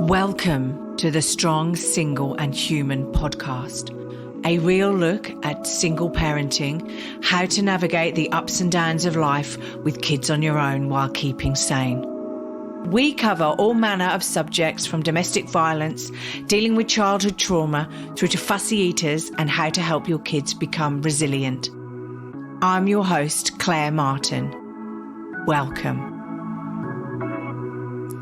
Welcome to the Strong, Single and Human podcast. A real look at single parenting, how to navigate the ups and downs of life with kids on your own while keeping sane. We cover all manner of subjects from domestic violence, dealing with childhood trauma, through to fussy eaters and how to help your kids become resilient. I'm your host, Claire Martin. Welcome.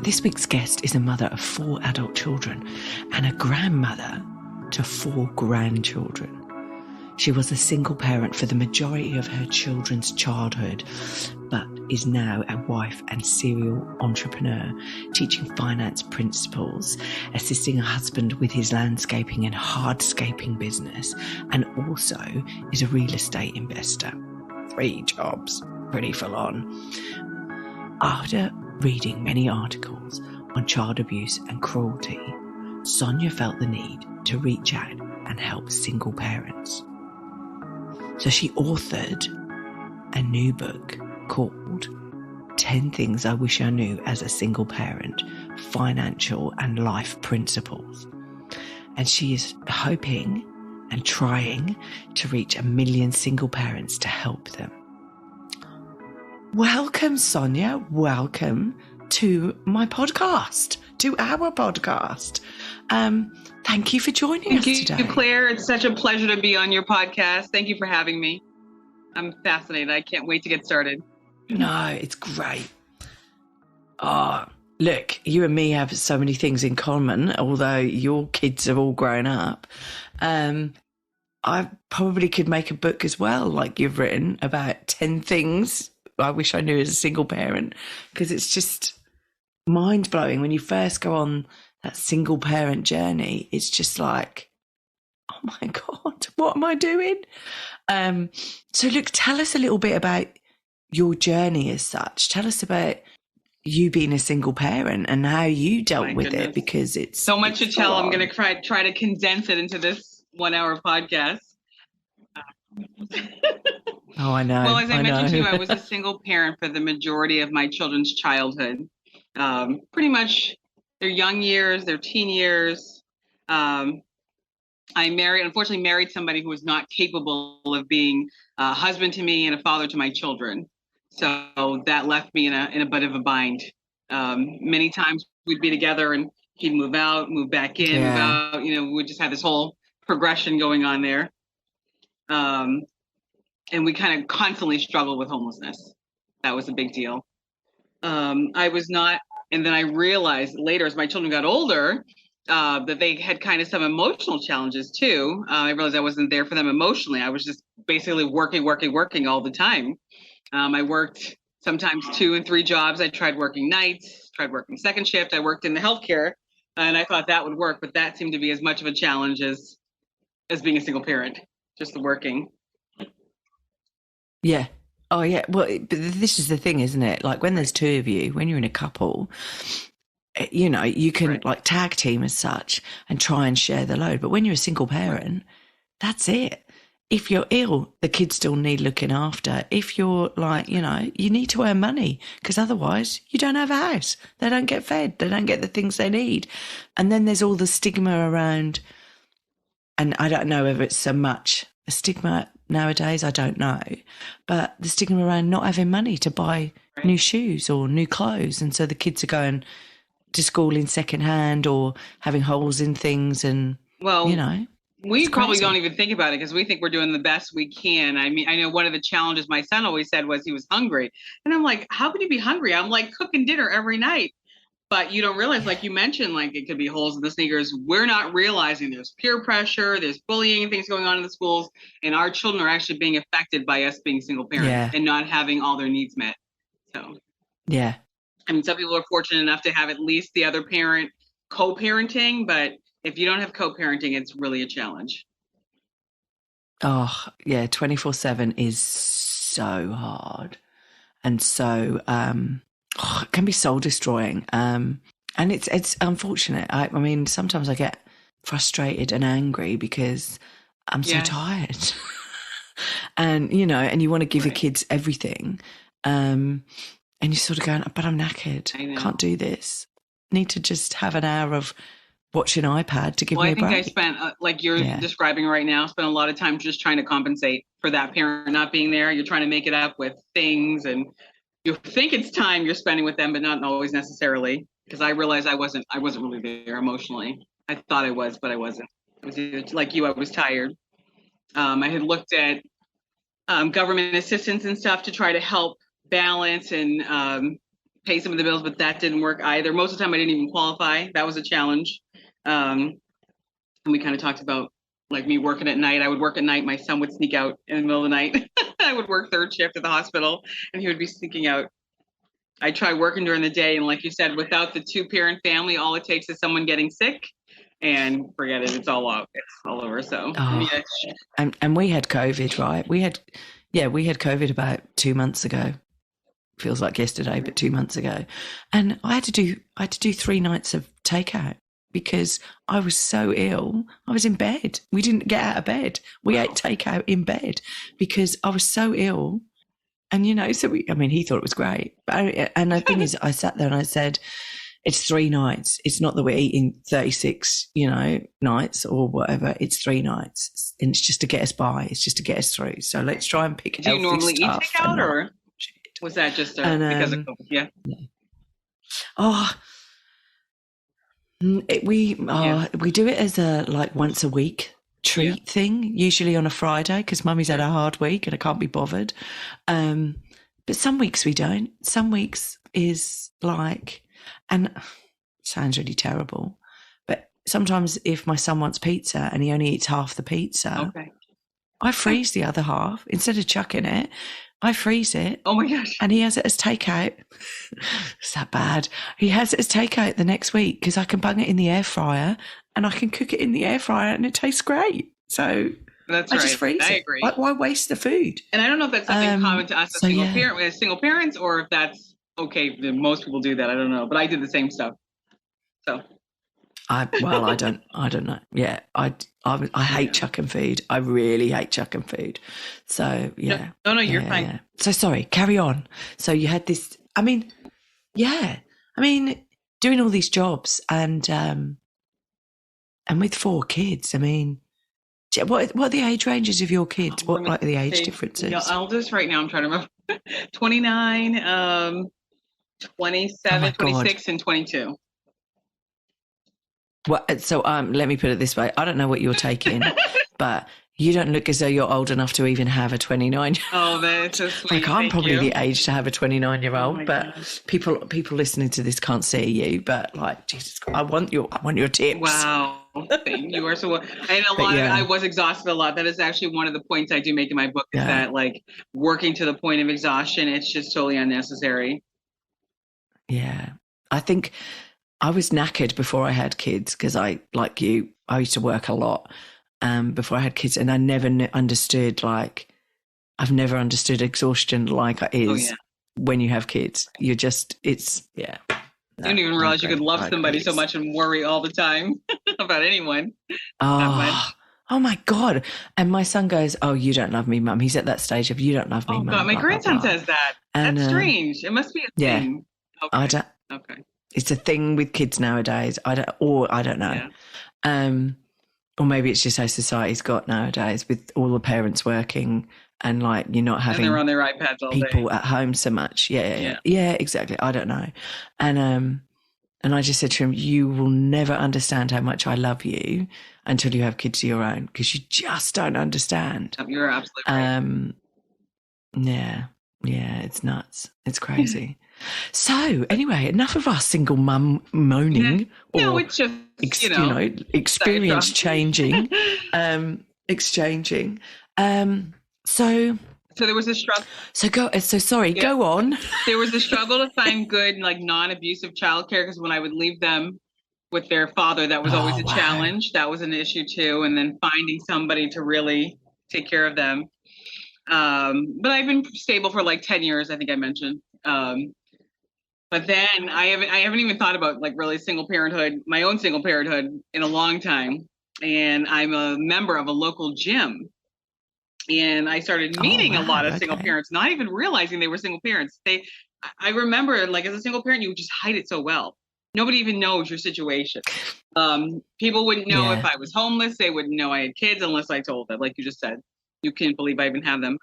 This week's guest is a mother of 4 adult children and a grandmother to 4 grandchildren. She was a single parent for the majority of her children's childhood, but is now a wife and serial entrepreneur, teaching finance principles, assisting her husband with his landscaping and hardscaping business, and also is a real estate investor. 3 jobs, pretty full on. After reading many articles on child abuse and cruelty, Sonja felt the need to reach out and help single parents. So she authored a new book called 10 Things I Wish I Knew as a Single Parent, Financial and Life Principles. And she is hoping and trying to reach 1 million single parents to help them. Welcome, Sonja. Welcome to my podcast, to our podcast. Thank you for joining us today. Thank you, Claire. It's such a pleasure to be on your podcast. Thank you for having me. I'm fascinated. I can't wait to get started. No, it's great. Oh, look, you and me have so many things in common, although your kids have all grown up. I probably could make a book as well, like you've written, about 10 things I wish I knew as a single parent, because it's just mind-blowing when you first go on that single parent journey. It's just like, oh my God, what am I doing? So look, tell us a little bit about your journey as such. Tell us about you being a single parent and how you dealt with it, because it's so much to tell. I'm going to try to condense it into this 1-hour podcast. Oh, I know. Well, as I mentioned to you, I was a single parent for the majority of my children's childhood. Pretty much their young years, their teen years. I unfortunately married somebody who was not capable of being a husband to me and a father to my children. So that left me in a bit of a bind. Many times we'd be together and he'd move out, move back in, move out. We'd just have this whole progression going on there. And we kind of constantly struggled with homelessness. That was a big deal. And then I realized later as my children got older, that they had kind of some emotional challenges too. I realized I wasn't there for them emotionally. I was just basically working all the time. I worked sometimes 2 and 3 jobs. I tried working nights, tried working second shift. I worked in the healthcare, and I thought that would work, but that seemed to be as much of a challenge as being a single parent, just the working. Yeah. Oh, yeah. Well, but this is the thing, isn't it? Like when there's 2 of you, when you're in a couple, you can like tag team as such and try and share the load. But when you're a single parent, that's it. If you're ill, the kids still need looking after. If you're like, you need to earn money, because otherwise you don't have a house. They don't get fed. They don't get the things they need. And then there's all the stigma around, and I don't know whether it's so much a stigma nowadays, I don't know, but the stigma around not having money to buy new shoes or new clothes. And so the kids are going to school in secondhand or having holes in things. And, we probably don't even think about it because we think we're doing the best we can. I mean, I know one of the challenges my son always said was he was hungry. And I'm like, how can you be hungry? I'm like cooking dinner every night. But you don't realize, like you mentioned, like it could be holes in the sneakers. We're not realizing there's peer pressure, there's bullying and things going on in the schools. And our children are actually being affected by us being single parents and not having all their needs met. So, yeah. I mean, some people are fortunate enough to have at least the other parent co-parenting. But if you don't have co-parenting, it's really a challenge. Oh, yeah. 24/7 is so hard. And so, it can be soul destroying. And it's unfortunate. I mean, sometimes I get frustrated and angry because I'm so tired. And, and you want to give your kids everything. And you're sort of going, but I'm knackered. I know. Can't do this. Need to just have an hour of watching iPad to give me a break. I spent, like you're describing right now, spent a lot of time just trying to compensate for that parent not being there. You're trying to make it up with things, and you think it's time you're spending with them, but not always necessarily. Because I realized I wasn't really there emotionally. I thought I was, but I wasn't. It was either, like you, I was tired. I had looked at government assistance and stuff to try to help balance and pay some of the bills, but that didn't work either. Most of the time I didn't even qualify. That was a challenge. And we kind of talked about like me working at night. I would work at night. My son would sneak out in the middle of the night. I would work third shift at the hospital and he would be sneaking out. I try working during the day. And like you said, without the 2-parent family, all it takes is someone getting sick and forget it. It's all out. It's all over. So, and we had COVID, right? We had COVID about 2 months ago. Feels like yesterday, but 2 months ago. And I had to do 3 nights of takeout because I was so ill. I was in bed. We didn't get out of bed. We ate takeout in bed because I was so ill. And, so he thought it was great. And the thing is, I sat there and I said, it's 3 nights. It's not that we're eating 36, nights or whatever. It's 3 nights. And it's just to get us by. It's just to get us through. So let's try and pick Do you normally eat takeout or was that just because of COVID? Yeah. We do it as a once a week treat thing, usually on a Friday because Mummy's had a hard week and I can't be bothered. But some weeks we don't. Some weeks is and it sounds really terrible, but sometimes if my son wants pizza and he only eats half the pizza, I freeze the other half instead of chucking it. I freeze it. Oh my gosh. And he has it as takeout. It's that bad. He has it as takeout the next week because I can bung it in the air fryer and I can cook it in the air fryer and it tastes great. So that's I just freeze it. I agree. Why waste the food? And I don't know if that's something common to us as single parents or if that's okay. Most people do that. I don't know. But I did the same stuff. So I don't know. Yeah, I hate chucking food. I really hate chucking food. So yeah. No, you're fine. Yeah. So sorry, carry on. So you had this. Doing all these jobs and with 4 kids. What are the age ranges of your kids? What are the age differences? The eldest right now, I'm trying to remember. 29, 27, 26, and 22. Well, so let me put it this way. I don't know what you're taking, but you don't look as though you're old enough to even have a 29. Oh, that's so sweet. I'm probably the age to have a 29-year-old, but gosh. people listening to this can't see you. But Jesus, I want your tips. Wow, you are so. And I was exhausted a lot. That is actually one of the points I do make in my book. Is that working to the point of exhaustion? It's just totally unnecessary. Yeah, I think. I was knackered before I had kids because I used to work a lot before I had kids, and I never understood I've never understood exhaustion like it is when you have kids. You just you don't even realize you could love somebody so much and worry all the time about anyone. Oh my God! And my son goes, "Oh, you don't love me, Mum." He's at that stage of "You don't love me, Mum." God, my grandson says that. And, that's strange. It must be a thing. Yeah, I don't. Okay. It's a thing with kids nowadays. I don't know. Yeah. Or maybe it's just how society's got nowadays with all the parents working and you're not having and they're on their iPads all people day. At home so much. Yeah, exactly. I don't know. And I just said to him, you will never understand how much I love you until you have kids of your own because you just don't understand. You're absolutely right. Yeah, it's nuts. It's crazy. So anyway, enough of our single mum moaning or it's just experience changing, exchanging. So there was a struggle. Go on. There was a struggle to find good non-abusive childcare because when I would leave them with their father, that was always a challenge. That was an issue too, and then finding somebody to really take care of them. But I've been stable for 10 years. I think I mentioned. But then I haven't even thought about really my own single parenthood in a long time. And I'm a member of a local gym. And I started meeting a lot of single parents, not even realizing they were single parents. I remember, like, as a single parent, you would just hide it so well. Nobody even knows your situation. People wouldn't know if I was homeless. They wouldn't know I had kids unless I told them, like you just said. You can't believe I even have them.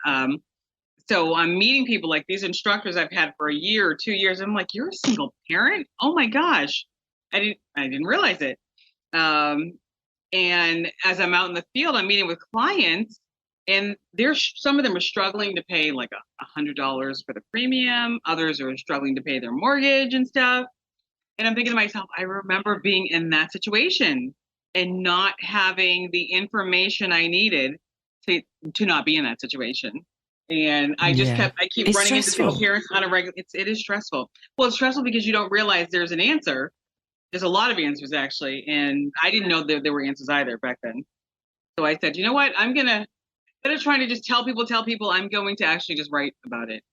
So I'm meeting people like these instructors I've had for a year or 2 years. I'm like, you're a single parent? Oh my gosh. I didn't realize it. And as I'm out in the field, I'm meeting with clients, and some of them are struggling to pay like $100 for the premium. Others are struggling to pay their mortgage and stuff. And I'm thinking to myself, I remember being in that situation and not having the information I needed to not be in that situation. And I just keep running into single parents on a regular. It is stressful. Well, it's stressful because you don't realize there's an answer. There's a lot of answers actually, and I didn't know there were answers either back then. So I said, you know what? Instead of trying to just tell people, I'm going to actually just write about it,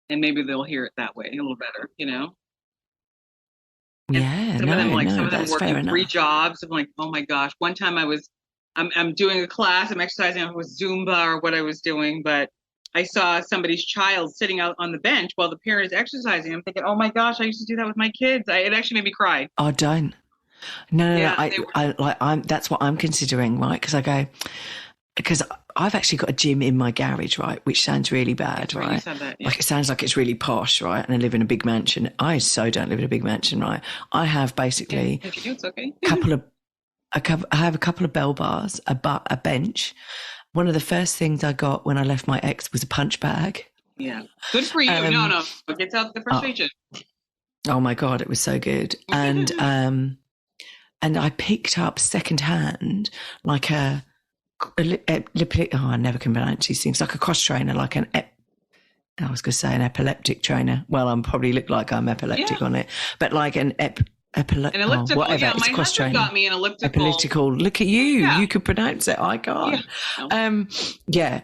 and maybe they'll hear it that way a little better, you know. And some of them working 3 jobs. I'm like, oh my gosh. One time I'm doing a class, I'm exercising with Zumba or what I was doing, but I saw somebody's child sitting out on the bench while the parent is exercising. I'm thinking, oh my gosh, I used to do that with my kids. It actually made me cry. Oh, don't. No. That's what I'm considering, right? Because I've actually got a gym in my garage, right? Which sounds really bad, right? You said that, yeah. Like it sounds like it's really posh, right? And I live in a big mansion. I so don't live in a big mansion, right? I have basically if you do, it's okay. I have a couple of bell bars, a bench. One of the first things I got when I left my ex was a punch bag. Yeah. Good for you. No. It gets out the frustration. Oh my God, it was so good. And I picked up secondhand like I never can pronounce these things, like a cross trainer, like I was going to say an epileptic trainer. Well, I probably look like I'm epileptic on it, but like an elliptical, whatever. It's my husband got me an elliptical. Look at you. Yeah. You could pronounce it. I can't. Yeah.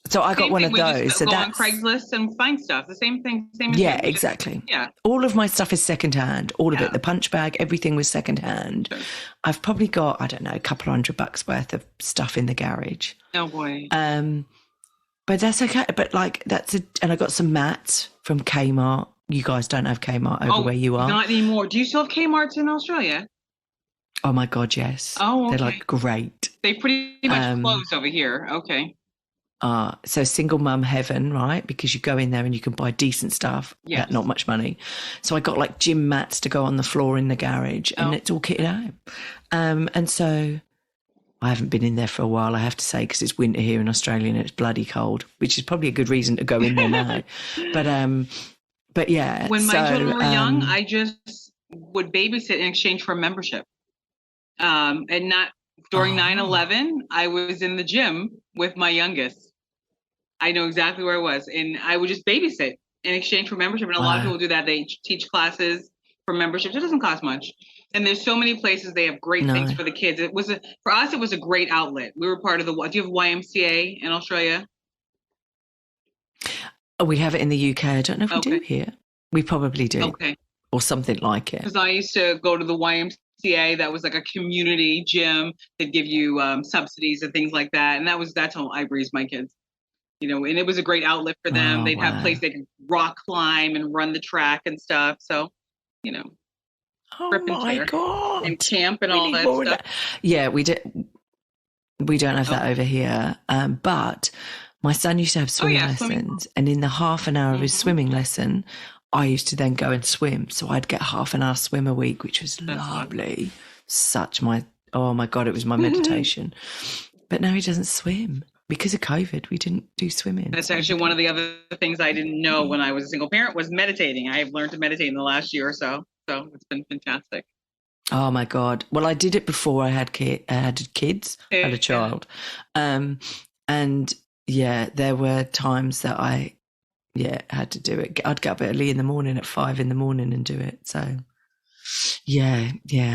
So I got one of those. So go on Craigslist and find stuff. The same thing. Yeah, exactly. Yeah. All of my stuff is secondhand. All of it. The punch bag, everything was secondhand. Sure. I've probably got, I don't know, a couple $100 worth of stuff in the garage. Oh boy. But that's okay. But like and I got some mats from Kmart. You guys don't have Kmart over where you are. Not anymore. Do you still have Kmarts in Australia? Oh my God, yes. Oh, okay. They're like great. They pretty much closed over here. Okay. So single mum heaven, right? Because you go in there and you can buy decent stuff at not much money. So I got like gym mats to go on the floor in the garage, and it's all kitted out. And so I haven't been in there for a while, I have to say, because it's winter here in Australia and it's bloody cold, which is probably a good reason to go in there now. But yeah. When my children were young, I just would babysit in exchange for a membership. And not during 9/11, I was in the gym with my youngest. I know exactly where I was, and I would just babysit in exchange for membership. And a lot of people do that. They teach classes for memberships. It doesn't cost much. And there's so many places they have great things for the kids. For us, it was a great outlet. We were part of do you have YMCA in Australia? We have it in the UK. I don't know if we do here. We probably do. Okay. Or something like it. Because I used to go to the YMCA. That was like a community gym that give you subsidies and things like that. And that's how I raised my kids. You know, and it was a great outlet for them. They'd have places they could rock climb and run the track and stuff. So, you know. Oh my God. And camp and all that stuff. Yeah, we don't have that over here. But my son used to have swimming lessons, and in the half an hour of his swimming lesson, I used to then go and swim. So I'd get half an hour swim a week, which was lovely. Oh my God, it was my meditation. But now he doesn't swim. Because of COVID, we didn't do swimming. That's actually one of the other things I didn't know when I was a single parent was meditating. I have learned to meditate in the last year or so. So it's been fantastic. Oh my God. Well, I did it before I had kids. I had a child. And yeah, there were times that I had to do it. I'd get up early in the morning at 5 a.m. and do it. So yeah,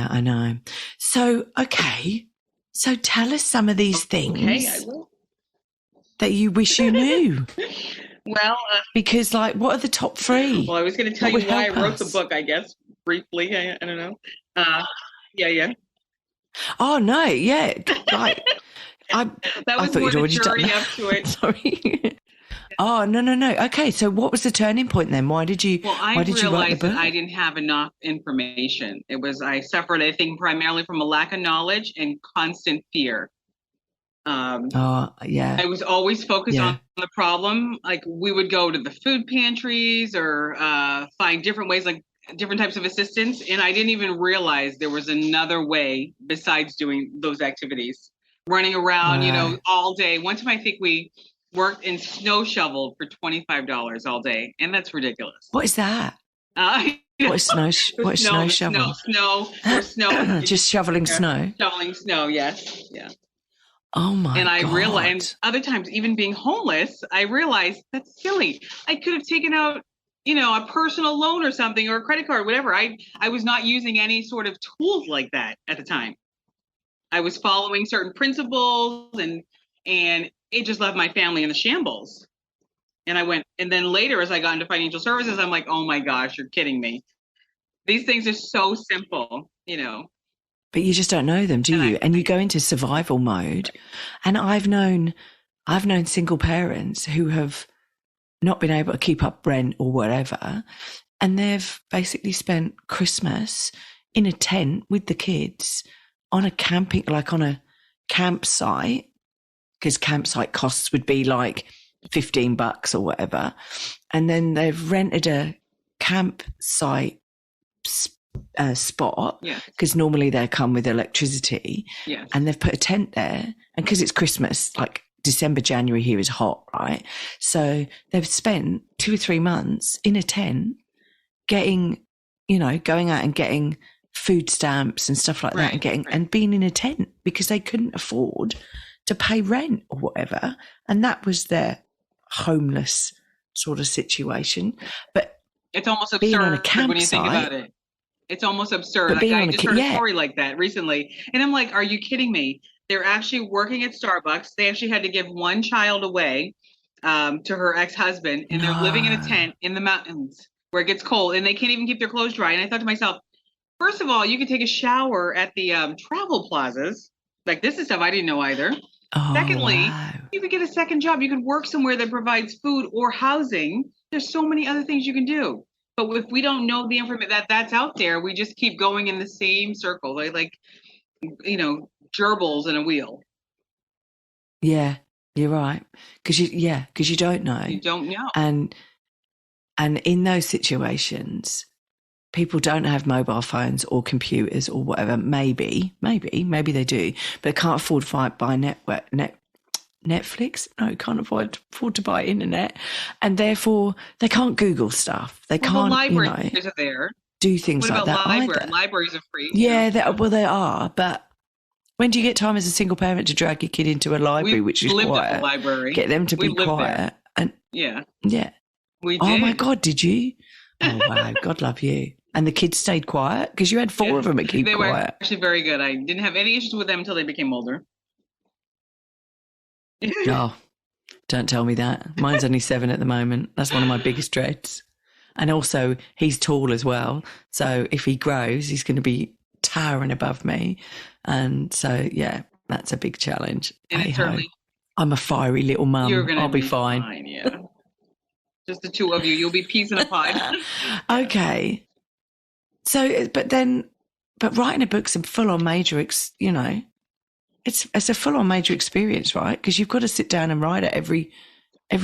I know. So, okay. So tell us some of these things. Okay, I will. That you wish you knew. Well, because like, what are the top 3? Well, I was going to tell you why I wrote the book, I guess, briefly. I don't know. Yeah. Oh no, yeah. Like, that was more the journey up to it. Sorry. Oh, no. Okay, so what was the turning point then? Why did you Well, I write the realized that book? I didn't have enough information. I suffered, I think, primarily from a lack of knowledge and constant fear. Oh, yeah. I was always focused on the problem. Like we would go to the food pantries or find different ways, like different types of assistance. And I didn't even realize there was another way besides doing those activities. Running around, all day. One time I think we worked and snow shoveled for $25 all day. And that's ridiculous. What is that? What is snow shovel? Snow. Just shoveling snow? Shoveling snow, yes. Yeah. Oh my God. And I realized, and other times, even being homeless, I realized that's silly. I could have taken out, a personal loan or something, or a credit card, whatever. I was not using any sort of tools like that at the time. I was following certain principles, and it just left my family in the shambles. And then later, as I got into financial services, I'm like, oh my gosh, you're kidding me. These things are so simple, But you just don't know them, do you? And you go into survival mode. And I've known single parents who have not been able to keep up rent or whatever, and they've basically spent Christmas in a tent with the kids on a campsite, because campsite costs would be like $15 or whatever. And then they've rented a campsite spot, because normally they come with electricity, and they've put a tent there, and because it's Christmas, like December, January here is hot, right? So they've spent 2 or 3 months in a tent getting, going out and getting food stamps and stuff like that, and and being in a tent because they couldn't afford to pay rent or whatever, and that was their homeless sort of situation. But it's almost absurd being on a campsite, when you think about it. It's almost absurd. Like I just heard a story like that recently, and I'm like, are you kidding me? They're actually working at Starbucks. They actually had to give one child away to her ex-husband, and they're living in a tent in the mountains where it gets cold, and they can't even keep their clothes dry. And I thought to myself, first of all, you could take a shower at the travel plazas. Like, this is stuff I didn't know either. Secondly, you could get a second job. You could work somewhere that provides food or housing. There's so many other things you can do. But if we don't know the information that's out there, we just keep going in the same circle, like gerbils in a wheel. Yeah, you're right. Because you don't know. You don't know. And in those situations, people don't have mobile phones or computers or whatever. Maybe they do, but can't afford to buy Netflix. No, can't afford to buy internet, and therefore they can't Google stuff. They can't. The libraries are there. Do things like that. Libraries are free. Yeah, they are. But when do you get time as a single parent to drag your kid into a library, which is quiet? At the library. Get them to be quiet. There. And yeah. We did. Oh my God, did you? Oh wow, God love you. And the kids stayed quiet because you had 4 of them that keep quiet. They were actually very good. I didn't have any issues with them until they became older. Oh, don't tell me that. Mine's only 7 at the moment. That's one of my biggest dreads. And also, he's tall as well. So if he grows, he's going to be towering above me. And so, yeah, that's a big challenge. And certainly, I'm a fiery little mum. I'll be fine. Yeah. Just the 2 of you. You'll be peas in a pie. Okay. So, but writing a book's a full-on major, it's a full-on major experience, right? Because you've got to sit down and write it every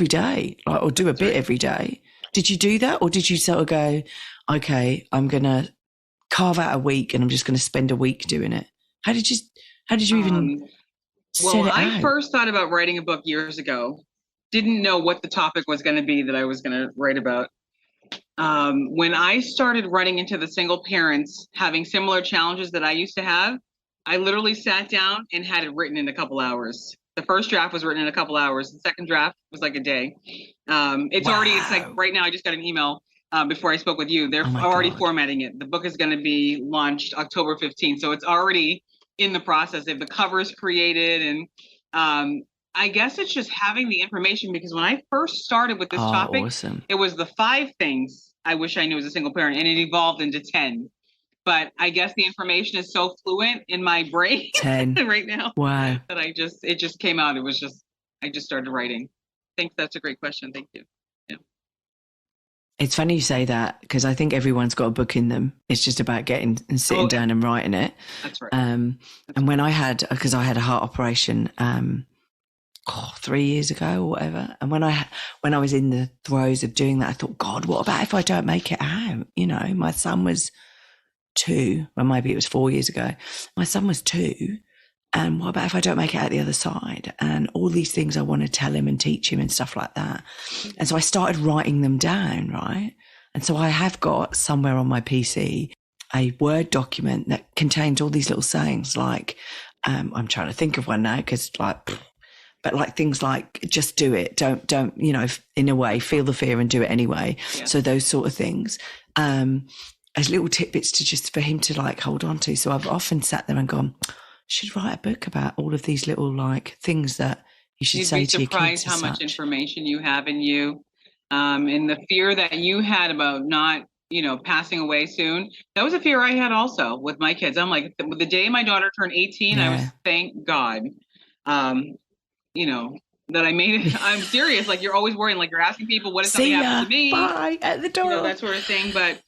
day, or do a bit every day. Did you do that, or did you sort of go, okay, I'm going to carve out a week and I'm just going to spend a week doing it? How did you even set it out? I first thought about writing a book years ago. Didn't know what the topic was going to be that I was going to write about. When I started running into the single parents having similar challenges that I used to have, I literally sat down and had it written in a couple hours. The first draft was written in a couple hours. The second draft was like a day. It's like right now I just got an email before I spoke with you. They're already formatting it. The book is going to be launched October 15th. So it's already in the process. They have the covers created. And I guess it's just having the information, because when I first started with this topic, it was the 5 things I wish I knew as a single parent, and it evolved into 10. But I guess the information is so fluent in my brain 10 right now. Wow. That it just came out. I just started writing. think that's a great question. Thank you. Yeah. It's funny you say that, because I think everyone's got a book in them. It's just about getting and sitting down and writing it. That's right. And when because I had a heart operation 3 years ago or whatever, and when I was in the throes of doing that, I thought, God, what about if I don't make it out? You know, my son was 2, well, maybe it was 4 years ago. My son was 2. And what about if I don't make it out the other side? And all these things I want to tell him and teach him and stuff like that. And so I started writing them down, right? And so I have got somewhere on my PC a Word document that contains all these little sayings, like, I'm trying to think of one now, because but like things like, just do it. Don't, you know, in a way, feel the fear and do it anyway. Yeah. So those sort of things, as little tidbits to just for him to like hold on to. So I've often sat there and gone, should write a book about all of these little like things that you should say to your kids. You'd be surprised how much information you have in you, and the fear that you had about not, you know, passing away soon. That was a fear I had also with my kids. I'm like, the day my daughter turned 18, I was, thank God, you know, that I made it. I'm serious. Like, you're always worrying, like you're asking people, what if something happens to me? Bye at the door. You know, that sort of thing. But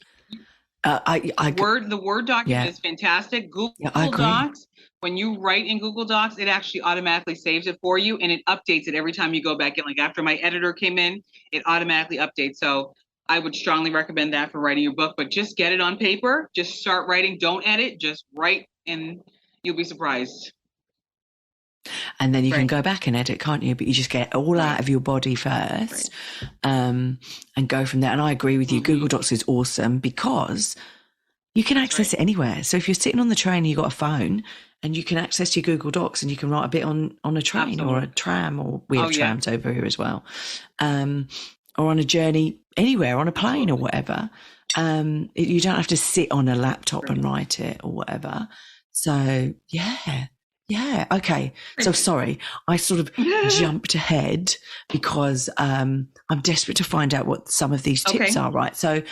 the Word document is fantastic. Google Docs. When you write in Google Docs, it actually automatically saves it for you, and it updates it every time you go back in. Like after my editor came in, it automatically updates. So I would strongly recommend that for writing your book, but just get it on paper. Just start writing. Don't edit. Just write, and you'll be surprised. And then you can go back and edit, can't you? But you just get all out of your body first, and go from there. And I agree with you. Google Docs is awesome because you can access it anywhere. So if you're sitting on the train and you've got a phone, and you can access your Google Docs, and you can write a bit on a train or a tram, or we have trams over here as well, or on a journey anywhere, on a plane or whatever. You don't have to sit on a laptop and write it or whatever. So yeah. Okay. So sorry, I sort of jumped ahead because I'm desperate to find out what some of these tips are, right? So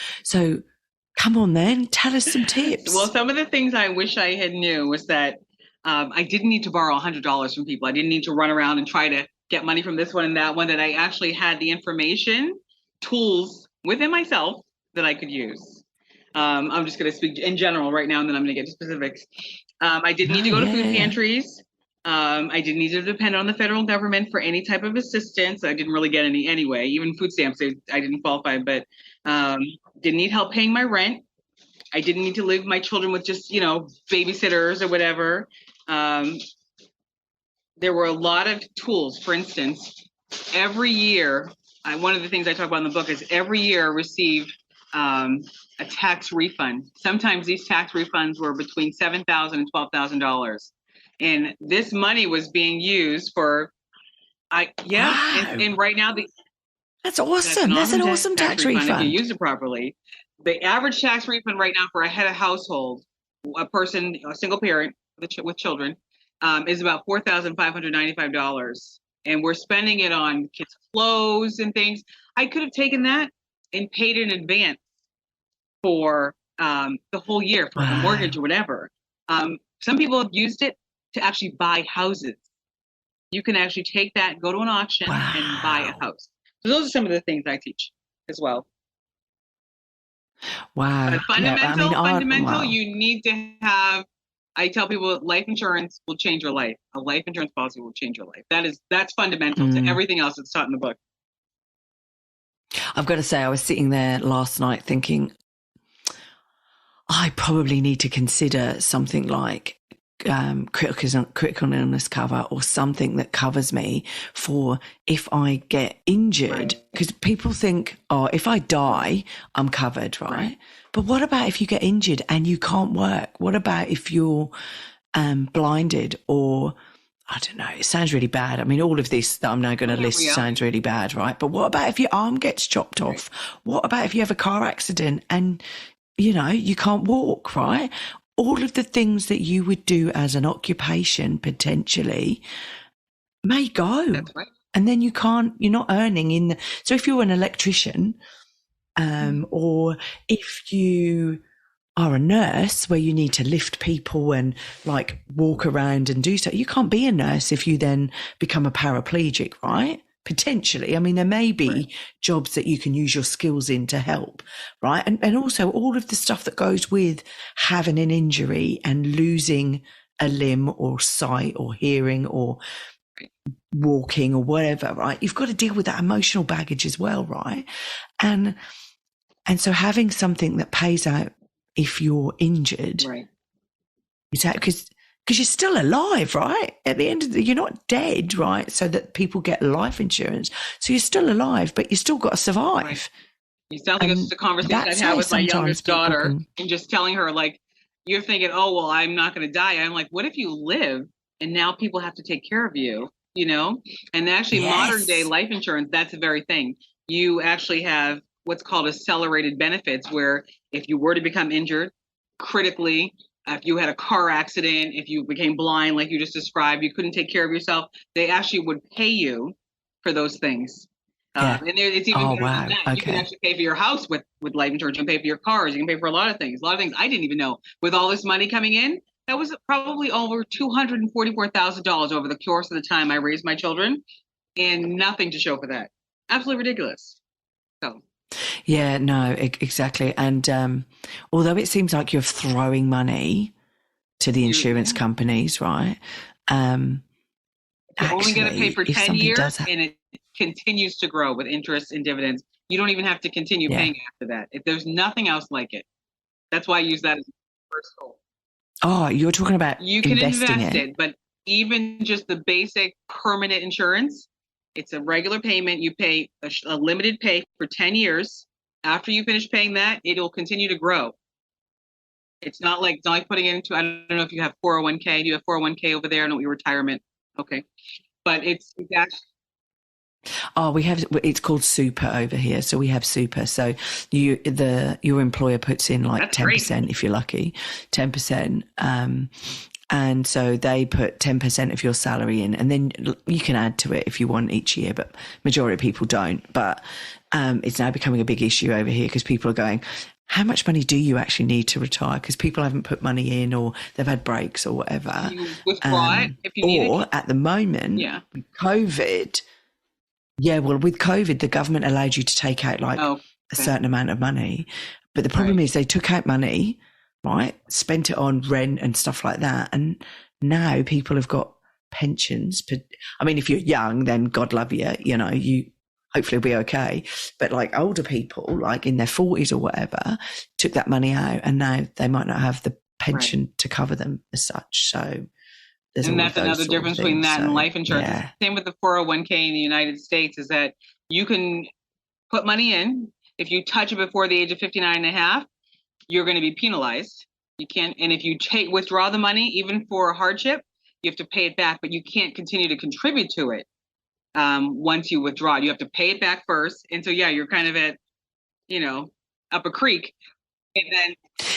come on then, tell us some tips. Well, some of the things I wish I had knew was that I didn't need to borrow $100 from people. I didn't need to run around and try to get money from this one and that one, that I actually had the information, tools within myself that I could use. I'm just going to speak in general right now, and then I'm going to get to specifics. I didn't need to go to food pantries. I didn't need to depend on the federal government for any type of assistance. I didn't really get any anyway. Even food stamps, I didn't qualify, but didn't need help paying my rent. I didn't need to leave my children with just, you know, babysitters or whatever. There were a lot of tools. For instance, every year, one of the things I talk about in the book is every year I received a tax refund. Sometimes these tax refunds were between $7,000 and $12,000. And this money was being used for, and right now, that's awesome. That's an awesome tax refund. If you use it properly. The average tax refund right now for a head of household, a single parent with children, is about $4,595. And we're spending it on kids' clothes and things. I could have taken that and paid in advance for the whole year for a mortgage or whatever. Some people have used it to actually buy houses. You can actually take that, go to an auction, and buy a house. So those are some of the things I teach as well. Wow. But fundamental, you need to have, I tell people, life insurance will change your life. A life insurance policy will change your life. That's fundamental to everything else that's taught in the book. I've got to say, I was sitting there last night thinking, I probably need to consider something like critical illness cover, or something that covers me for if I get injured. Because people think, oh, if I die, I'm covered, right? But what about if you get injured and you can't work? What about if you're blinded, or I don't know, it sounds really bad. I mean, all of this that I'm now going to list sounds really bad, right? But what about if your arm gets chopped off? What about if you have a car accident and, you know, you can't walk, right? All of the things that you would do as an occupation potentially may go. That's right. And then you're not earning so if you're an electrician, or if you are a nurse where you need to lift people and like walk around and do so, you can't be a nurse if you then become a paraplegic, right? potentially. I mean, there may be jobs that you can use your skills in to help, right? And also all of the stuff that goes with having an injury and losing a limb or sight or hearing or walking or whatever, right? You've got to deal with that emotional baggage as well, right? And so having something that pays out if you're injured, right? Is that because you're still alive, right? At the end of you're not dead, right? So that people get life insurance. So you're still alive, but you still got to survive. Right. You sound like it's a conversation I had with my youngest daughter, and just telling her, like, you're thinking, oh, well, I'm not going to die. I'm like, what if you live and now people have to take care of you, you know? And actually modern day life insurance, that's the very thing. You actually have what's called accelerated benefits, where if you were to become injured critically, if you had a car accident, if you became blind, like you just described, you couldn't take care of yourself, they actually would pay you for those things. And it's even better than that. Okay. You can actually pay for your house with life insurance. You can pay for your cars. You can pay for a lot of things. A lot of things I didn't even know. With all this money coming in, that was probably over $244,000 over the course of the time I raised my children, and nothing to show for that. Absolutely ridiculous. So. Yeah, no, exactly. And although it seems like you're throwing money to the insurance companies, right? You're only going to pay for 10 years, and it continues to grow with interest and dividends. You don't even have to continue paying after that. If there's nothing else like it. That's why I use that as a first goal. Oh, you're talking about you can invest it, but even just the basic permanent insurance, it's a regular payment. You pay a limited pay for 10 years. After you finish paying that, it'll continue to grow. It's not like putting it into, I don't know if you have 401k. Do you have 401k over there? I know your retirement. Okay. But it's actually. Oh, it's called super over here. So we have super. So your employer puts in like That's 10% great. if you're lucky, 10%. And so they put 10% of your salary in, and then you can add to it if you want each year, but majority of people don't. But it's now becoming a big issue over here because people are going, how much money do you actually need to retire? Because people haven't put money in, or they've had breaks or whatever. You withdraw it if you need it. Or at the moment, with COVID, with COVID, the government allowed you to take out a certain amount of money. But the problem is they took out money, right, spent it on rent and stuff like that. And now people have got pensions. I mean, if you're young, then God love you, you hopefully will be okay. But like older people, like in their 40s or whatever, took that money out, and now they might not have the pension to cover them as such. So and that's another difference between that and life insurance. Yeah. Same with the 401k in the United States is that you can put money in. If you touch it before the age of 59 and a half, you're going to be penalized. You can't. And if you withdraw the money, even for a hardship, you have to pay it back, but you can't continue to contribute to it. Once you withdraw, you have to pay it back first. And so, you're kind of at, up a creek. And then.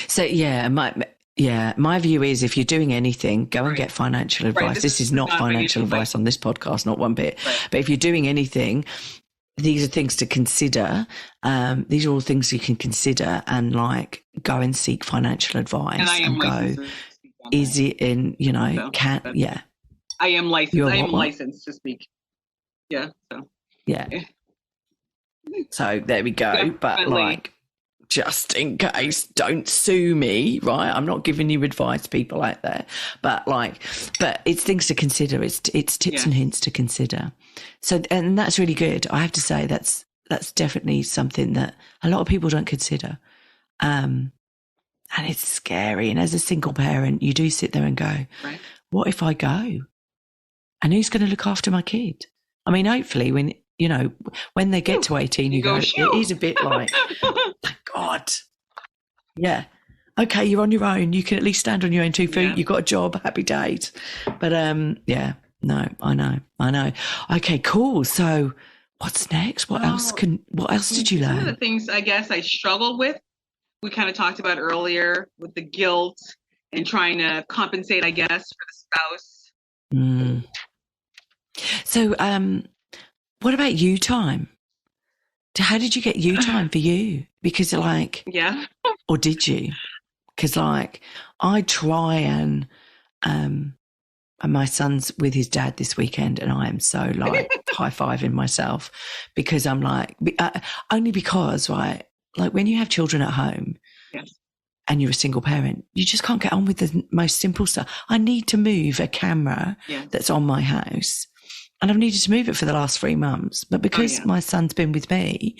So, my view is if you're doing anything, go and get financial advice. Right. This is not financial advice on this podcast, not one bit. Right. But if you're doing anything, these are things to consider. These are all things you can consider and go and seek financial advice and go, is it in, I am licensed. I am licensed to speak. Yeah. So. Yeah. So there we go. But just in case, don't sue me, right? I'm not giving you advice, people out there, but it's things to consider. It's tips and hints to consider. So, and that's really good. I have to say that's definitely something that a lot of people don't consider. And it's scary. And as a single parent, you do sit there and go, what if I go? And who's going to look after my kid? I mean, hopefully when they get to 18, you go, it is a bit like, thank God. Yeah. Okay, you're on your own. You can at least stand on your own 2 feet. Yeah. You've got a job. Happy days. But no, I know. Okay, cool. So what's next? What else did you learn? One of the things I guess I struggled with, we kind of talked about earlier with the guilt and trying to compensate, I guess, for the spouse. Mm. So, what about you time? How did you get you time for you? Because or did you? Because I try and, my son's with his dad this weekend, and I am so like high-fiving myself because I'm like, only because, right, like when you have children at home, yes, and you're a single parent, you just can't get on with the most simple stuff. I need to move a camera that's on my house, and I've needed to move it for the last 3 months. But because my son's been with me,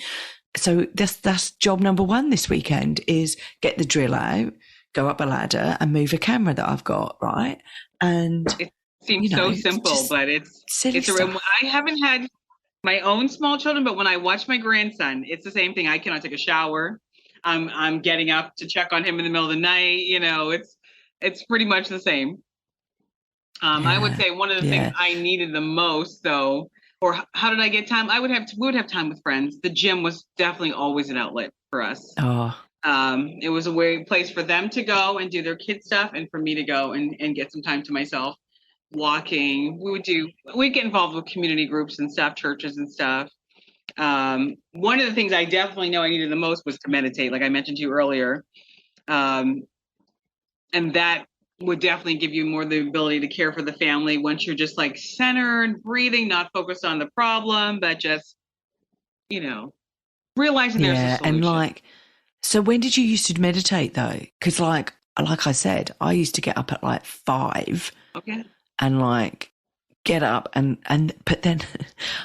so that's job number one this weekend is get the drill out, go up a ladder and move a camera that I've got, right? And it seems so simple, but it's silly it's stuff. I haven't had my own small children, but when I watch my grandson, it's the same thing. I cannot take a shower. I'm getting up to check on him in the middle of the night. You know, it's pretty much the same. I would say one of the things I needed the most, though, or how did I get time? We would have time with friends. The gym was definitely always an outlet for us. Oh. It was a place for them to go and do their kid stuff, and for me to go and get some time to myself. Walking, we'd get involved with community groups and stuff, churches and stuff. One of the things I definitely know I needed the most was to meditate, like I mentioned to you earlier. And that would definitely give you more the ability to care for the family once you're just like centered, breathing, not focused on the problem, but just, realizing there's a solution. And like, so when did you used to meditate though? Because like I said, I used to get up at like 5. Okay. And like get up but then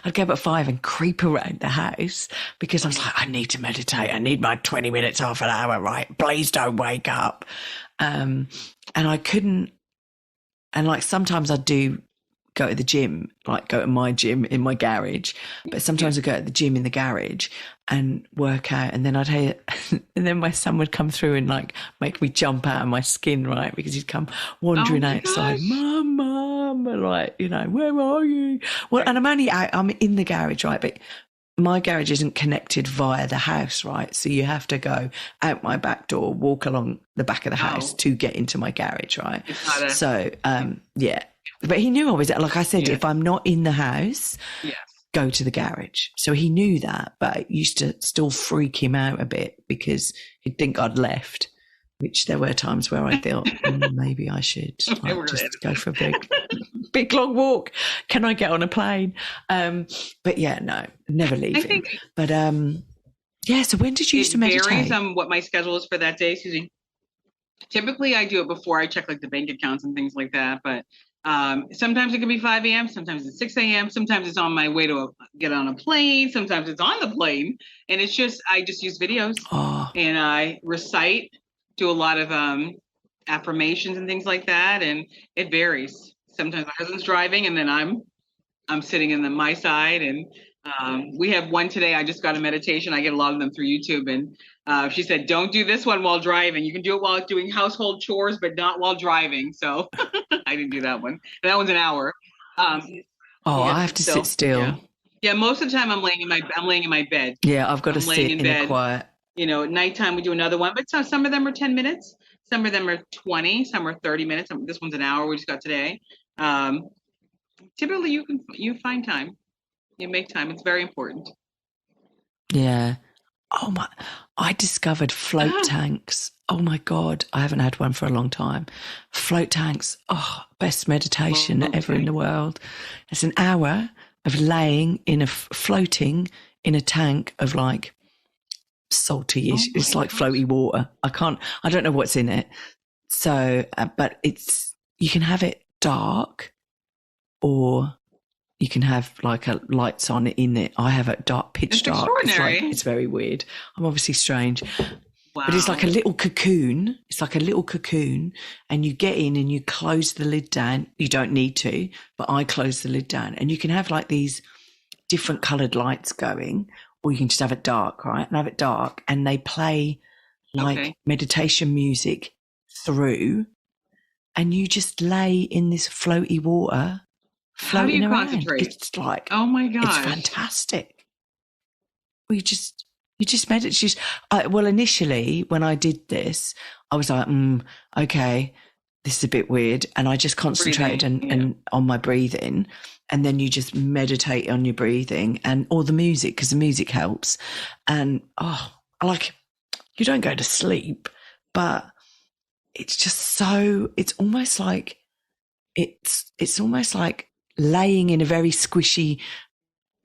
I'd get up at 5 and creep around the house because I was like, I need to meditate. I need my 20 minutes, half an hour, right? Please don't wake up. And I couldn't, and like sometimes I do go to the gym, like go to my gym in my garage, but sometimes I go to the gym in the garage and work out, and then I'd hear, and then my son would come through and like make me jump out of my skin, right? Because he'd come wandering outside, Mum, like, where are you? Well, and I'm only out, I'm in the garage, right? But my garage isn't connected via the house, right? So you have to go out my back door, walk along the back of the house to get into my garage, right? So, yeah. But he knew I was, like I said, if I'm not in the house, go to the garage. So he knew that, but it used to still freak him out a bit because he'd think I'd left, which there were times where I thought, maybe I should just go for a big long walk. Can I get on a plane? But yeah, no, never leaving. But so when did you used to meditate? It varies on what my schedule is for that day, Susie. Typically I do it before I check like the bank accounts and things like that, but sometimes it can be 5 a.m., sometimes it's 6 a.m., sometimes it's on my way to get on a plane, sometimes it's on the plane, and it's just, I just use videos and I recite, do a lot of affirmations and things like that, and it varies. Sometimes my husband's driving and then I'm sitting in my side, and we have one today. I just got a meditation. I get a lot of them through YouTube, and she said, don't do this one while driving. You can do it while doing household chores, but not while driving. So I didn't do that one. That one's an hour. I have to sit still. Yeah, most of the time I'm laying in my bed. Yeah, I've got to sit in a quiet. At nighttime we do another one, but some of them are 10 minutes. Some of them are 20. Some are 30 minutes. This one's an hour we just got today. Typically you find time. You make time. It's very important. Yeah. Oh my, I discovered float tanks. Oh my God. I haven't had one for a long time. Float tanks. Oh, best meditation ever in the world. It's an hour of laying in floating in a tank of like salty-ish. It's like floaty water. I don't know what's in it. So, but you can have it dark, or you can have like lights on in it. I have it dark, pitch dark. It's very weird. I'm obviously strange. Wow. But it's like a little cocoon. It's like a little cocoon, and you get in and you close the lid down. You don't need to, but I close the lid down, and you can have like these different coloured lights going, or you can just have it dark, right? And have it dark, and they play like meditation music through, and you just lay in this floaty water. How do you concentrate? It's like, oh my God, it's fantastic. You just meditate. Well, initially when I did this, I was like, okay, this is a bit weird, and I just concentrated and on my breathing, and then you just meditate on your breathing or the music, because the music helps. And you don't go to sleep, but it's just it's almost like it's almost like laying in a very squishy,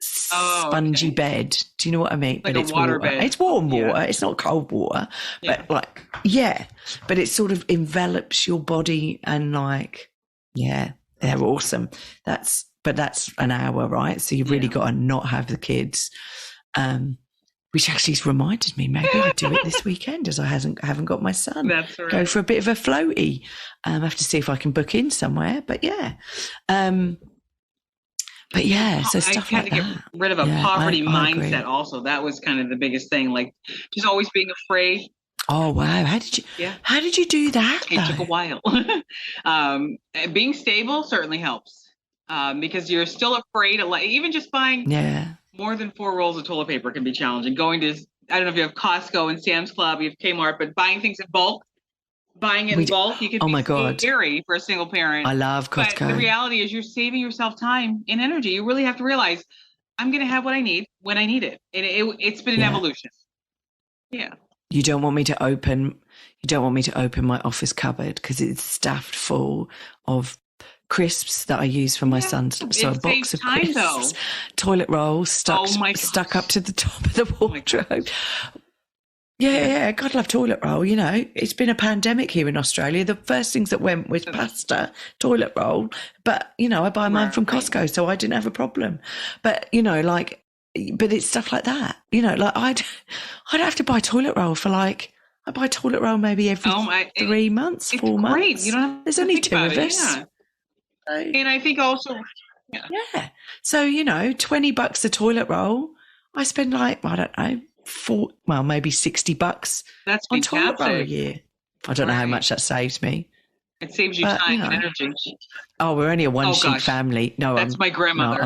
spongy bed. Do you know what I mean? Like but it's water water. bed. It's warm water. It's not cold water. But but it sort of envelops your body and like, they're awesome. That's an hour, right? So you've really got to not have the kids. Which actually reminded me, maybe I'd do it this weekend as I haven't got my son. That's right. Go for a bit of a floaty. I have to see if I can book in somewhere. But so stuff like that. I had to get rid of a poverty mindset also. That was kind of the biggest thing, like just always being afraid. Oh, wow. How did you do that? It took a while. Being stable certainly helps because you're still afraid of, like, even just buying more than 4 rolls of toilet paper can be challenging. Going to, I don't know if you have Costco and Sam's Club, you have Kmart, but buying things in bulk, you can be scary for a single parent. I love Costco. But the reality is you're saving yourself time and energy. You really have to realize, I'm going to have what I need when I need it. And it's been an evolution. Yeah. You don't want me to open my office cupboard because it's stuffed full of crisps that I use for my son's. So a box of crisps, toilet rolls stuck up to the top of the wardrobe. God love toilet roll. You know, it's been a pandemic here in Australia. The first things that went was pasta, toilet roll. But, you know, I buy mine from Costco, so I didn't have a problem. But, you know, but it's stuff like that. You know, like I'd have to buy toilet roll for I buy toilet roll maybe every 3 months, 4 months. Great. You don't have There's only 2 of us. Yeah. And I think also, so, you know, $20 a toilet roll. I spend I don't know, maybe $60 That's on toilet roll a year. I don't know how much that saves me. It saves you time and energy. Oh, we're only a one-sheet family. No, that's my grandmother. No,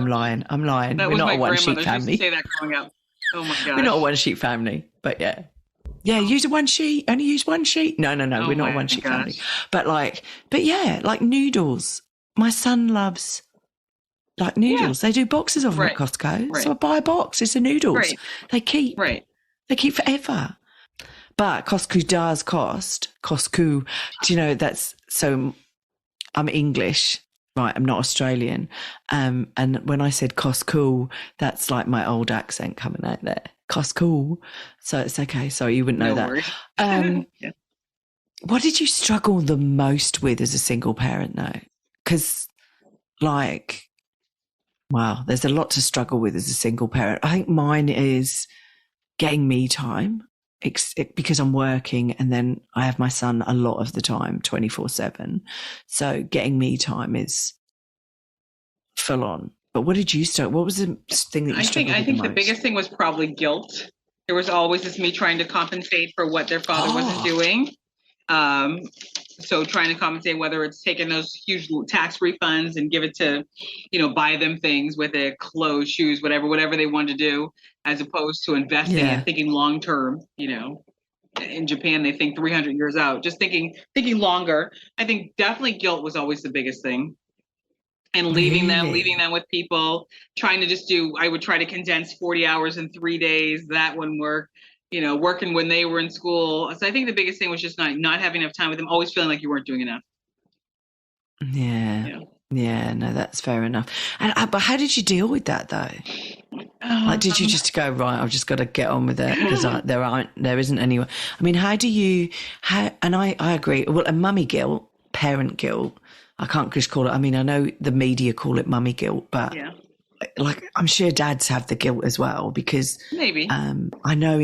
I'm lying. That we're not a one-sheet family. Used to say that growing up. Oh my gosh. We're not a one-sheet family, but use one sheet. Only use one sheet. No. We're not a one-sheet family. But noodles. My son loves noodles. They do boxes of them at Costco. So I buy a box. It's the noodles. They keep forever. But Costco does cost. Costco, do you know, that's, so I'm English, right? I'm not Australian. And when I said Costco, that's like my old accent coming out there. Costco. So it's okay. Sorry, you wouldn't know that. What did you struggle the most with as a single parent though? Because there's a lot to struggle with as a single parent. I think mine is getting me time because I'm working and then I have my son a lot of the time, 24/7. So getting me time is full on. But what did you start? What was the thing that you struggled with? I think the biggest thing was probably guilt. There was always this me trying to compensate for what their father wasn't doing. So trying to compensate, whether it's taking those huge tax refunds and give it to, buy them things with their clothes, shoes, whatever they wanted to do, as opposed to investing and thinking long term. In Japan, they think 300 years out, just thinking longer. I think definitely guilt was always the biggest thing. And leaving them with people, trying to I would try to condense 40 hours in 3 days. That wouldn't work. Working when they were in school. So I think the biggest thing was just not having enough time with them, always feeling like you weren't doing enough. Yeah, no, that's fair enough. And but how did you deal with that though? Did you just go, right, I've just got to get on with it because there isn't anyone. I mean, and I agree. Well, a mummy guilt, parent guilt, I can't just call it. I mean, I know the media call it mummy guilt, but I'm sure dads have the guilt as well because maybe I know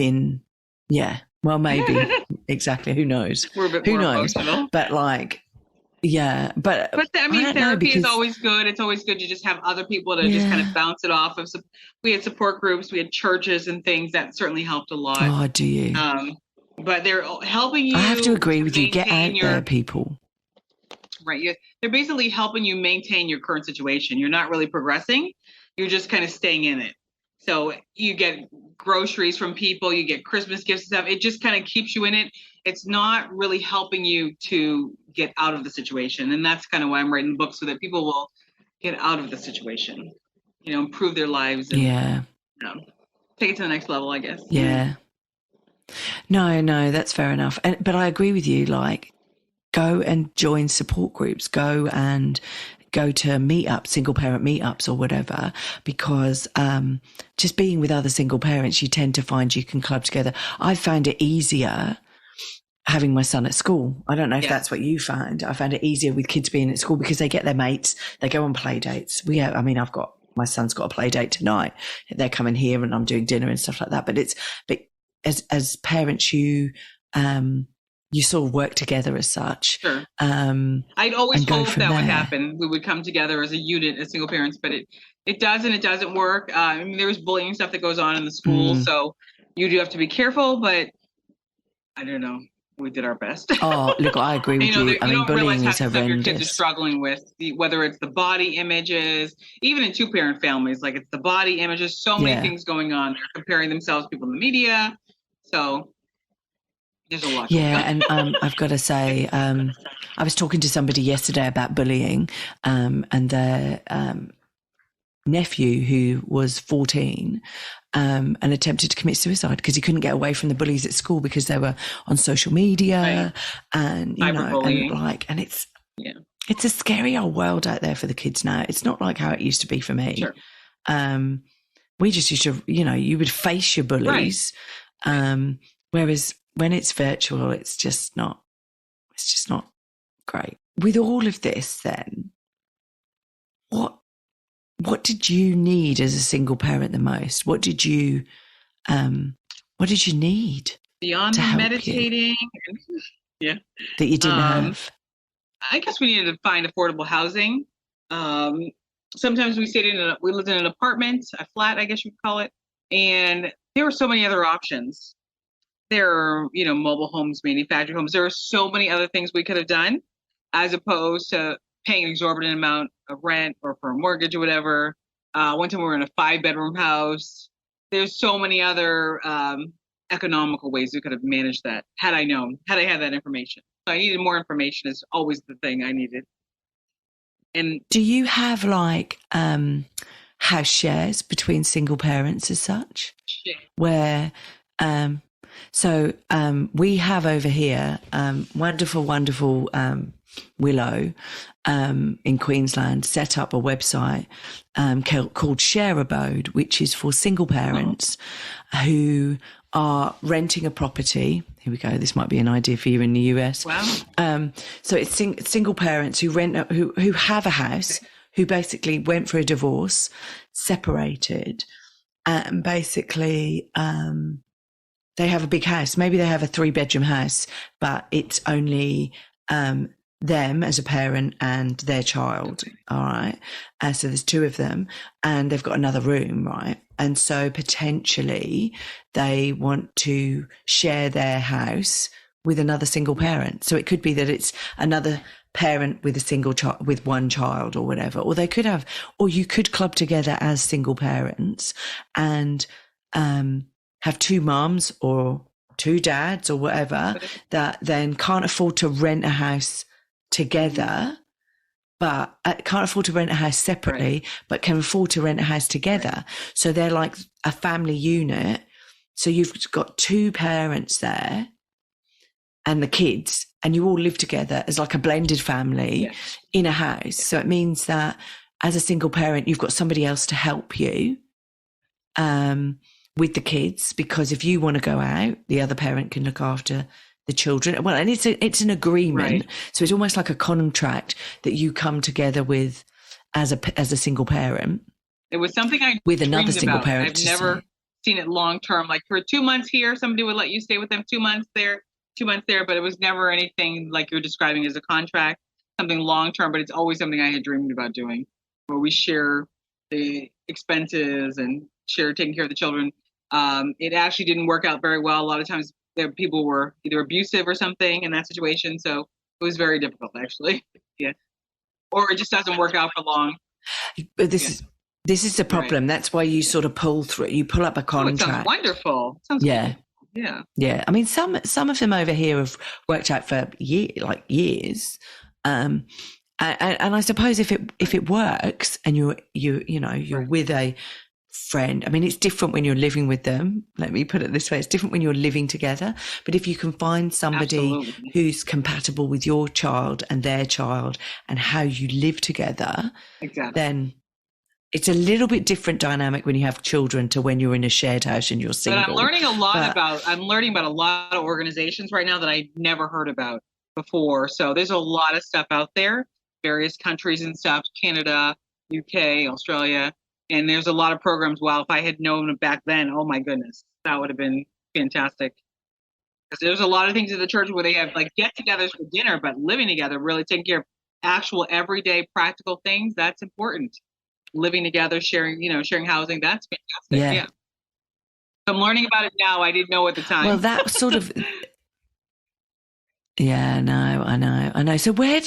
maybe exactly. Who knows? We're a bit more emotional. But but I mean, therapy is always good. It's always good to just have other people to just kind of bounce it off of. We had support groups, we had churches and things that certainly helped a lot. Oh, do you? But they're helping you. I have to agree with you. Get out there, people. Right. They're basically helping you maintain your current situation. You're not really progressing. You're just kind of staying in it. So you get groceries from people, you get Christmas gifts and stuff. It just kind of keeps you in it. It's not really helping you to get out of the situation. And that's kind of why I'm writing books, so that people will get out of the situation, improve their lives. And, take it to the next level, I guess. Yeah. No, that's fair enough. But I agree with you. go and join support groups, go to meetups, single parent meetups or whatever, because just being with other single parents, you tend to find you can club together. I found it easier having my son at school. I don't know if that's what you found. I found it easier with kids being at school because they get their mates, they go on play dates. My son's got a play date tonight. They're coming here and I'm doing dinner and stuff like that. But as parents, you sort of work together as such. Sure. I'd always hoped that would happen. We would come together as a unit as single parents, but it doesn't work. There's bullying stuff that goes on in the school, so you do have to be careful, but I don't know. We did our best. Oh, look, I agree with you. Bullying is horrendous. Your kids are struggling with whether it's the body images, even in two-parent families, like it's the body images, so many things going on. They're comparing themselves to people in the media. So there's a lot. Yeah, and I've got to say, I was talking to somebody yesterday about bullying, and their nephew, who was 14, and attempted to commit suicide because he couldn't get away from the bullies at school because they were on social media, and and it's a scary old world out there for the kids now. It's not like how it used to be for me. Sure. We just used to, you would face your bullies, whereas when it's virtual, it's just not great. With all of this, then, what did you need as a single parent the most? What did you need beyond meditating? That you didn't have. I guess we needed to find affordable housing. Sometimes we lived in an apartment, a flat, I guess you could call it, and there were so many other options. There are, mobile homes, manufactured homes. There are so many other things we could have done as opposed to paying an exorbitant amount of rent or for a mortgage or whatever. One time we were in a 5-bedroom house. There's so many other economical ways we could have managed that had I had that information. So I needed more information is always the thing I needed. And do you have house shares between single parents as such? Where we have over here wonderful Willow in Queensland set up a website called Share Abode, which is for single parents who are renting a property. Here we go. This might be an idea for you in the US. Wow. So it's single parents who who have a house, who basically went for a divorce, separated, and basically they have a big house. Maybe they have a 3-bedroom house, but it's only them as a parent and their child. All right. So there's 2 of them and they've got another room. Right. And so potentially they want to share their house with another single parent. So it could be that it's another parent with a single child, with one child or whatever, or you could club together as single parents and, have 2 moms or 2 dads or whatever that then can't afford to rent a house together, but can't afford to rent a house separately, but can afford to rent a house together. So they're like a family unit. So you've got 2 parents there and the kids, and you all live together as like a blended family in a house. So it means that as a single parent, you've got somebody else to help you with the kids, because if you want to go out, the other parent can look after the children. Well, and it's an agreement. Right. So it's almost like a contract that you come together with as a single parent. It was something I with another single about. parent. I've never seen it long term. Like for 2 months here, somebody would let you stay with them 2 months there, 2 months there, but it was never anything like you're describing as a contract, something long term, but it's always something I had dreamed about doing, where we share the expenses and share taking care of the children. It actually didn't work out very well. A lot of times people were either abusive or something in that situation. So it was very difficult, actually. Yeah. Or it just doesn't work out for long. But this is the problem. Right. That's why you sort of pull through. You pull up a contract. It sounds wonderful. Sounds cool. Yeah. Yeah. I mean, some of them over here have worked out for years. And I suppose if it works and you're with a friend. I mean, it's different when you're living with them. Let me put it this way. It's different when you're living together. But if you can find somebody Absolutely. who's compatible with your child and their child and how you live together, Exactly. then it's a little bit different dynamic when you have children to when you're in a shared house and you're single. But I'm learning about a lot of organizations right now that I never heard about before. So there's a lot of stuff out there, various countries and stuff, Canada, UK, Australia. And there's a lot of programs. Well, if I had known back then, oh my goodness, that would have been fantastic. Because there's a lot of things in the church where they have like get-togethers for dinner, but living together, really taking care of actual everyday practical things. That's important. Living together, sharing housing. That's fantastic. Yeah. I'm learning about it now. I didn't know at the time. Well, that sort of. Yeah, no, I know. So where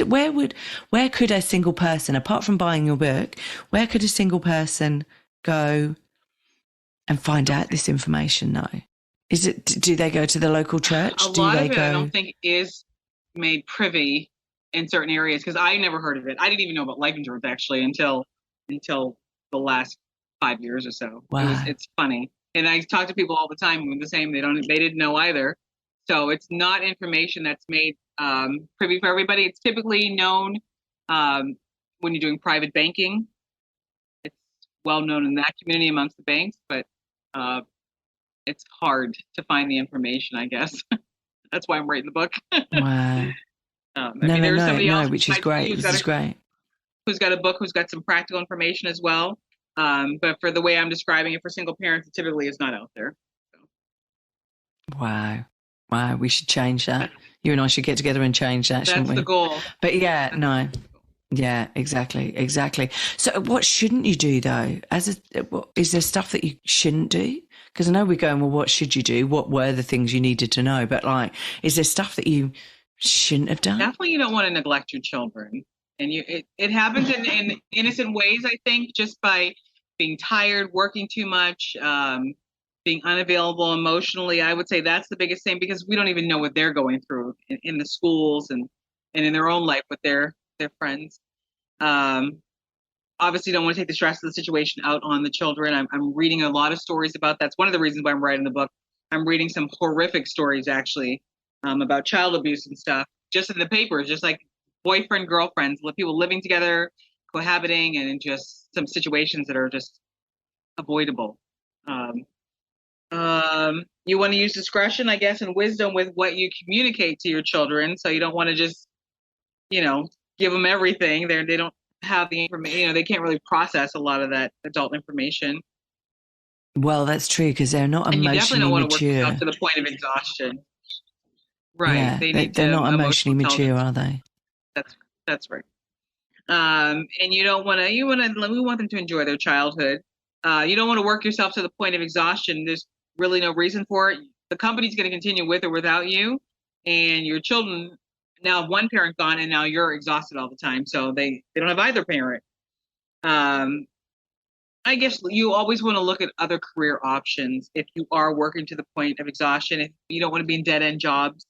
could a single person, apart from buying your book, where could a single person go and find out this information now? Do they go to the local church? A lot of it I don't think is made privy in certain areas, because I never heard of it. I didn't even know about life insurance actually until the last 5 years or so. Wow. It's funny. And I talk to people all the time with the same, they didn't know either. So it's not information that's made privy for everybody. It's typically known when you're doing private banking. It's well known in that community amongst the banks, but it's hard to find the information, I guess. That's why I'm writing the book. Wow. Which is great. This is great. Who's got a book, who's got some practical information as well. But for the way I'm describing it for single parents, it typically is not out there. So. Wow, we should change that. You and I should get together and change that, shouldn't we? That's the goal. But yeah, no. Yeah, exactly. So what shouldn't you do though? Is there stuff that you shouldn't do? Because I know we're going, well, what should you do? What were the things you needed to know? But like, is there stuff that you shouldn't have done? Definitely you don't want to neglect your children. And it happens in innocent ways, I think, just by being tired, working too much, being unavailable emotionally. I would say that's the biggest thing, because we don't even know what they're going through in the schools and in their own life with their friends. Obviously, don't want to take the stress of the situation out on the children. I'm reading a lot of stories about that. That's one of the reasons why I'm writing the book. I'm reading some horrific stories, actually, about child abuse and stuff, just in the papers, just like boyfriend, girlfriends, people living together, cohabiting, and in just some situations that are just avoidable. You want to use discretion, I guess, and wisdom with what you communicate to your children. So you don't want to just, give them everything. They don't have the information. They can't really process a lot of that adult information. Well, that's true, because they're not emotionally mature. You definitely don't want to work yourself to the point of exhaustion. Right. Yeah, they're not emotionally mature, are they? That's right. And we want them to enjoy their childhood. You don't want to work yourself to the point of exhaustion. There's really no reason for it. The company's going to continue with or without you, and your children now have one parent gone, and now you're exhausted all the time. So they don't have either parent. I guess you always want to look at other career options if you are working to the point of exhaustion. If you don't want to be in dead-end jobs,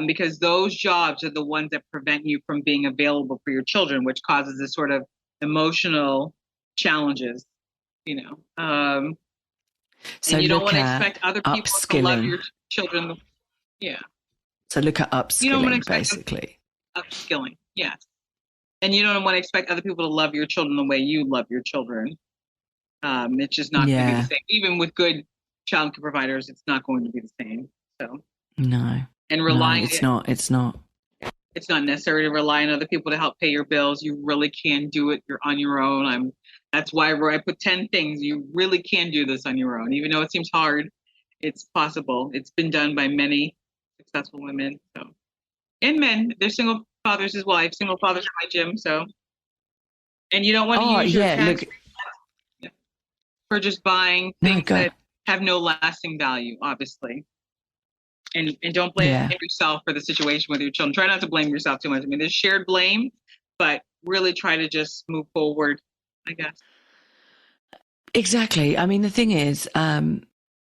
because those jobs are the ones that prevent you from being available for your children, which causes this sort of emotional challenges. So and you don't want to expect other people to love your children. Yeah. So look at upskilling, basically. Upskilling, yes. And you don't want to expect other people to love your children the way you love your children. It's just not going to be the same. Even with good child care providers, it's not going to be the same. So no. And relying, it's not. It's not necessary to rely on other people to help pay your bills. You really can do it. You're on your own. That's why I put 10 things. You really can do this on your own, even though it seems hard. It's possible. It's been done by many successful women. So, and men. They're single fathers as well. I have single fathers at my gym. So, and you don't want to use your tax for just buying things that have no lasting value, obviously. And don't blame yourself for the situation with your children. Try not to blame yourself too much. I mean, there's shared blame, but really try to just move forward, I guess. Exactly. I mean, the thing is,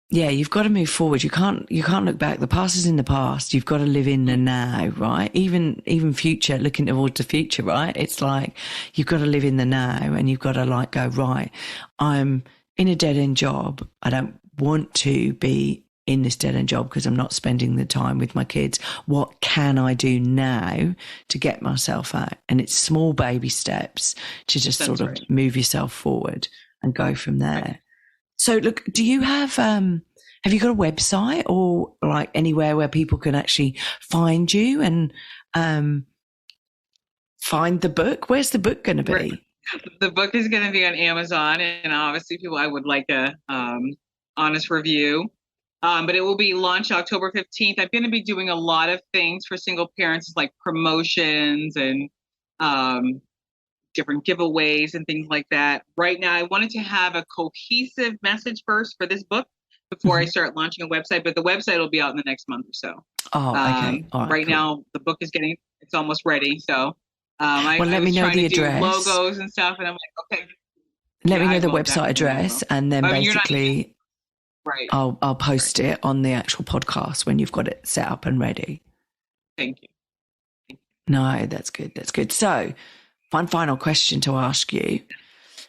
you've got to move forward. You can't look back. The past is in the past. You've got to live in the now, right? Even future, looking towards the future, right? It's like you've got to live in the now, and you've got to go, right, I'm in a dead-end job. I don't want to be in this dead-end job because I'm not spending the time with my kids. What can I do now to get myself out? And it's small baby steps to just sort of move yourself forward and go from there. Right. So look, do you have you got a website or like anywhere where people can actually find you and find the book? Where's the book going to be? Right. The book is going to be on Amazon, and obviously people, I would like a honest review. But it will be launched October 15th. I'm going to be doing a lot of things for single parents, like promotions and different giveaways and things like that. Right now, I wanted to have a cohesive message first for this book before I start launching a website, but the website will be out in the next month or so. Oh, okay. All right, cool. Now the book is it's almost ready. So let me know the address. Logos and stuff, and I'm like, okay. Let me know the website address, and then basically, right. I'll post it on the actual podcast when you've got it set up and ready. Thank you. No, that's good. That's good. So, one final question to ask you.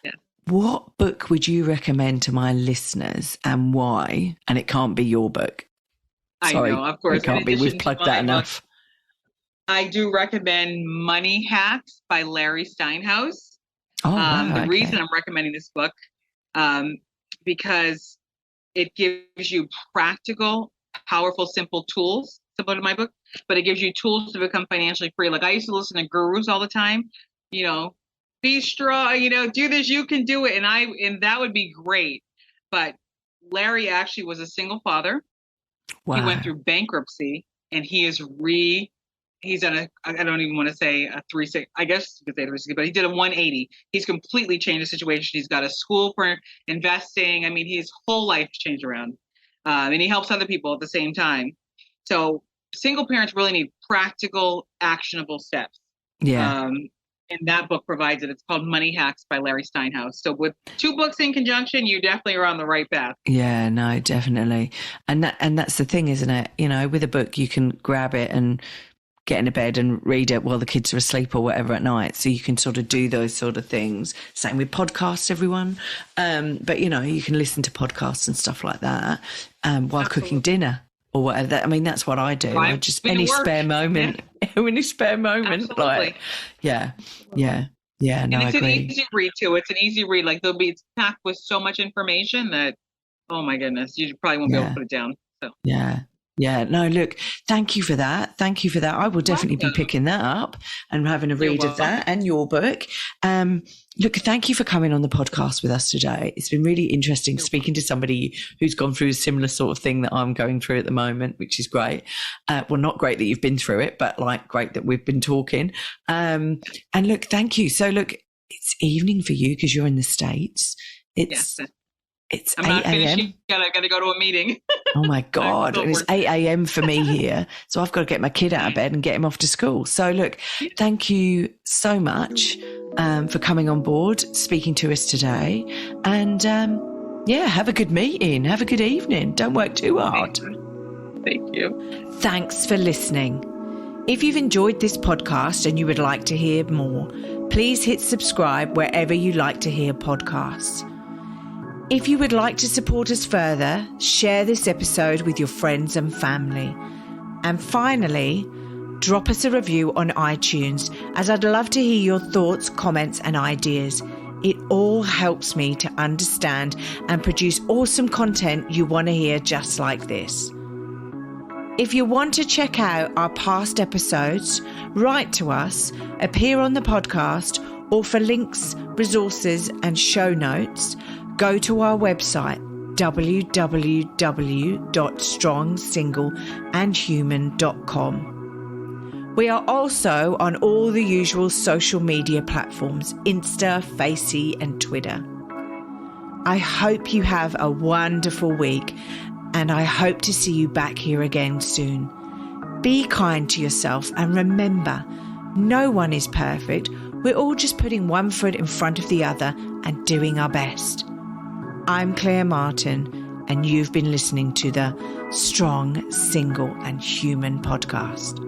Yeah. What book would you recommend to my listeners and why? And it can't be your book. Sorry, I know, of course. It can't be. We've plugged that enough. I do recommend Money Hacks by Larry Steinhaus. Oh, wow, the reason I'm recommending this book, because it gives you practical, powerful, simple tools, similar to my book, but it gives you tools to become financially free. Like I used to listen to gurus all the time, be strong, do this, you can do it. And that would be great. But Larry actually was a single father. Wow. He went through bankruptcy and he's done I don't even want to say a 360, I guess you could say 360, but he did a 180. He's completely changed the situation. He's got a school for investing. I mean, his whole life changed around. And he helps other people at the same time. So single parents really need practical, actionable steps. Yeah. And that book provides it. It's called Money Hacks by Larry Steinhaus. So with two books in conjunction, you definitely are on the right path. Yeah, no, definitely. And that's the thing, isn't it? With a book, you can grab it and get into bed and read it while the kids are asleep or whatever at night. So you can sort of do those sort of things. Same with podcasts, everyone. But, you can listen to podcasts and stuff like that while cooking dinner or whatever. That's what I do. I just any spare moment, any spare moment. Absolutely. Like, yeah. No, and it's I agree. an easy read too. It's an easy read. Like it's packed with so much information that, oh my goodness, you probably won't be able to put it down. So Yeah. No, look, thank you for that. I will definitely be picking that up and having a read of that and your book. Look, thank you for coming on the podcast with us today. It's been really interesting speaking to somebody who's gone through a similar sort of thing that I'm going through at the moment, which is great. Well, not great that you've been through it, but great that we've been talking. And look, thank you. So look, it's evening for you because you're in the States. It's I'm 8 not a.m. finished. Gotta go to a meeting. Oh my God. And it's 8 a.m. for me here. So I've got to get my kid out of bed and get him off to school. So look, thank you so much for coming on board, speaking to us today. And have a good meeting. Have a good evening. Don't work too hard. Thank you. Thanks for listening. If you've enjoyed this podcast and you would like to hear more, please hit subscribe wherever you like to hear podcasts. If you would like to support us further, share this episode with your friends and family. And finally, drop us a review on iTunes, as I'd love to hear your thoughts, comments, and ideas. It all helps me to understand and produce awesome content you want to hear just like this. If you want to check out our past episodes, write to us, appear on the podcast, or for links, resources, and show notes, go to our website, www.strongsingleandhuman.com. We are also on all the usual social media platforms, Insta, Facey, and Twitter. I hope you have a wonderful week, and I hope to see you back here again soon. Be kind to yourself, and remember, no one is perfect. We're all just putting one foot in front of the other and doing our best. I'm Claire Martin, and you've been listening to the Strong, Single and Human podcast.